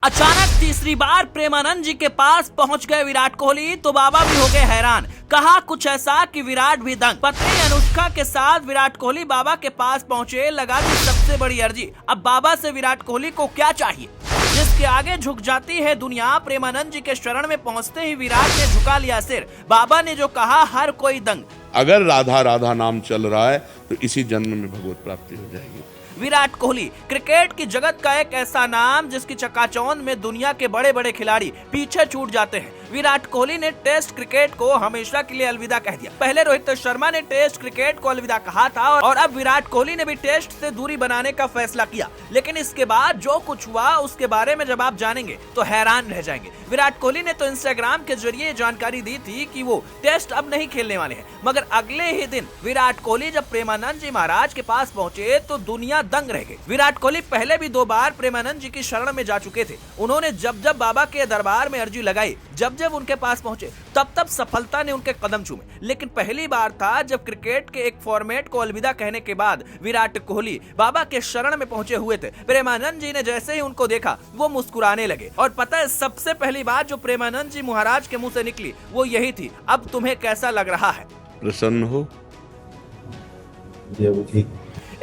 अचानक तीसरी बार प्रेमानंद जी के पास पहुंच गए विराट कोहली तो बाबा भी हो गए हैरान। कहा कुछ ऐसा कि विराट भी दंग। पत्नी अनुष्का के साथ विराट कोहली बाबा के पास पहुंचे, लगा दी सबसे बड़ी अर्जी। अब बाबा से विराट कोहली को क्या चाहिए, जिसके आगे झुक जाती है दुनिया। प्रेमानंद जी के शरण में पहुंचते ही विराट ने झुका लिया सिर। बाबा ने जो कहा, हर कोई दंग। अगर राधा राधा नाम चल रहा है तो इसी जन्म में भगवत प्राप्ति हो जाएगी। विराट कोहली क्रिकेट की जगत का एक ऐसा नाम जिसकी चकाचौंध में दुनिया के बड़े बड़े खिलाड़ी पीछे छूट जाते हैं। विराट कोहली ने टेस्ट क्रिकेट को हमेशा के लिए अलविदा कह दिया। पहले रोहित शर्मा ने टेस्ट क्रिकेट को अलविदा कहा था और अब विराट कोहली ने भी टेस्ट से दूरी बनाने का फैसला किया। लेकिन इसके बाद जो कुछ हुआ उसके बारे में जब आप जानेंगे तो हैरान रह जाएंगे। विराट कोहली ने तो इंस्टाग्राम के जरिए जानकारी दी थी कि वो टेस्ट अब नहीं खेलने वाले हैं, मगर अगले ही दिन विराट कोहली जब प्रेमानंद जी महाराज के पास पहुंचे तो दुनिया दंग रह गई। विराट कोहली पहले भी 2 बार प्रेमानंद जी की शरण में जा चुके थे। उन्होंने जब जब बाबा के दरबार में अर्जी लगाई, जब जब उनके पास पहुंचे, तब तब सफलता ने उनके कदम चूमे। लेकिन पहली बार था जब क्रिकेट के एक फॉर्मेट को अलविदा कहने के बाद विराट कोहली बाबा के शरण में पहुंचे हुए थे। प्रेमानंद जी ने जैसे ही उनको देखा वो मुस्कुराने लगे। और पता है, सबसे पहली बात जो प्रेमानंद जी महाराज के मुंह से निकली वो यही थी, अब तुम्हें कैसा लग रहा है? प्रसन्न हो?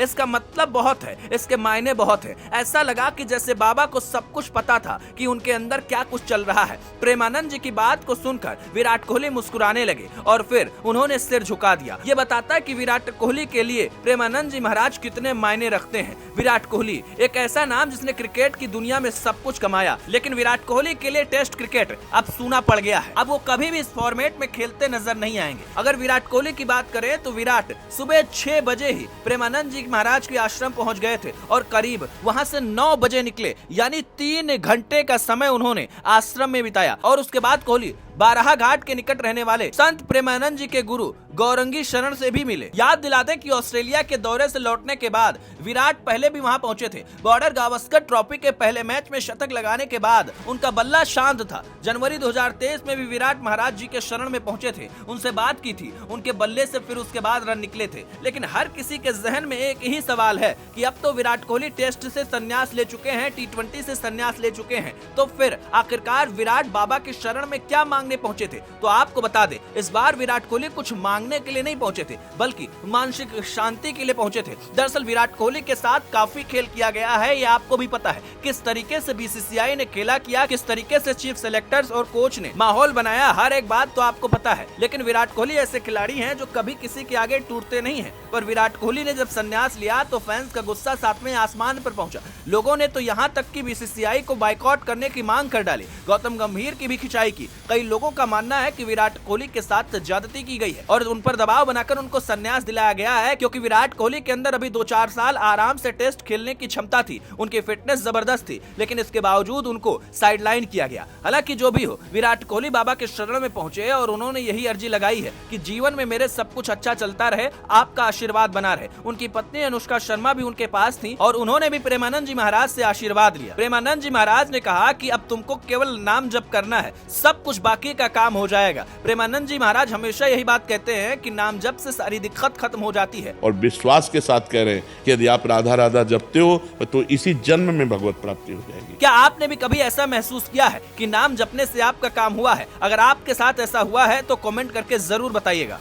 इसका मतलब बहुत है, इसके मायने बहुत है। ऐसा लगा कि जैसे बाबा को सब कुछ पता था कि उनके अंदर क्या कुछ चल रहा है। प्रेमानंद जी की बात को सुनकर विराट कोहली मुस्कुराने लगे और फिर उन्होंने सिर झुका दिया। ये बताता है कि विराट कोहली के लिए प्रेमानंद जी महाराज कितने मायने रखते हैं। विराट कोहली एक ऐसा नाम जिसने क्रिकेट की दुनिया में सब कुछ कमाया, लेकिन विराट कोहली के लिए टेस्ट क्रिकेट अब सूना पड़ गया है। अब वो कभी भी इस फॉर्मेट में खेलते नजर नहीं आएंगे। अगर विराट कोहली की बात करें तो विराट सुबह 6 बजे ही प्रेमानंद जी महाराज के आश्रम पहुंच गए थे और करीब वहां से 9 बजे निकले, यानी 3 घंटे का समय उन्होंने आश्रम में बिताया। और उसके बाद कोहली बारहा घाट के निकट रहने वाले संत प्रेमानंद जी के गुरु गौरंगी शरण से भी मिले। याद दिला दें कि ऑस्ट्रेलिया के दौरे से लौटने के बाद विराट पहले भी वहां पहुंचे थे। बॉर्डर गावस्कर ट्रॉफी के पहले मैच में शतक लगाने के बाद उनका बल्ला शांत था। जनवरी 2023 में भी विराट महाराज जी के शरण में पहुंचे थे, उनसे बात की थी, उनके बल्ले से फिर उसके बाद रन निकले थे। लेकिन हर किसी के जहन में एक ही सवाल है कि अब तो विराट कोहली टेस्ट से संन्यास ले चुके हैं, T20 से संन्यास ले चुके हैं, तो फिर आखिरकार विराट बाबा के शरण में क्या मांगने पहुंचे थे? तो आपको बता दें, इस बार विराट कोहली कुछ मांगने के लिए नहीं पहुंचे थे, बल्कि मानसिक शांति के लिए पहुंचे थे। दरअसल विराट कोहली के साथ काफी खेल किया गया है, ये आपको भी पता है। किस तरीके से BCCI ने खेला किया, किस तरीके से चीफ सेलेक्टर्स और कोच ने माहौल बनाया, हर एक बात तो आपको पता है। लेकिन विराट कोहली ऐसे खिलाड़ी हैं जो कभी किसी के आगे टूटते नहीं हैं। पर विराट कोहली ने जब संन्यास लिया तो फैंस का गुस्सा 7वें आसमान पर पहुंचा। लोगों ने तो यहाँ तक कि BCCI को बाइकआउट करने की मांग कर डाली। गौतम गंभीर की भी खिंचाई की। कई लोगों का मानना है कि विराट कोहली के साथ ज्यादती की गई है और उन पर दबाव बनाकर उनको संन्यास दिलाया गया है, क्योंकि विराट कोहली के अंदर अभी 2-4 साल आराम से टेस्ट खेलने की क्षमता थी, उनकी फिटनेस जबरदस्त थी, लेकिन इसके बावजूद उनको साइडलाइन किया गया। हालांकि जो भी हो, विराट कोहली बाबा के शरण में पहुंचे और उन्होंने यही अर्जी लगाई है कि जीवन में मेरे सब कुछ अच्छा चलता रहे, आपका आशीर्वाद बना रहे। उनकी पत्नी अनुष्का शर्मा भी उनके पास थी और उन्होंने भी प्रेमानंद जी महाराज से आशीर्वाद लिया। प्रेमानंद जी महाराज ने कहा कि अब तुमको केवल नाम जप करना है, सब कुछ बाकी का काम हो जाएगा। प्रेमानंद जी महाराज हमेशा यही बात कहते हैं कि नाम जप से सारी दिक्कत खत्म हो जाती है। और विश्वास के साथ कह रहे हैं कि यदि आप राधा राधा जपते हो तो इसी जन्म में भगवत प्राप्ति हो जाएगी। क्या आपने भी कभी ऐसा महसूस किया है कि नाम जपने से आपका काम हुआ है? अगर आपके साथ ऐसा हुआ है तो कमेंट करके जरूर बताइएगा।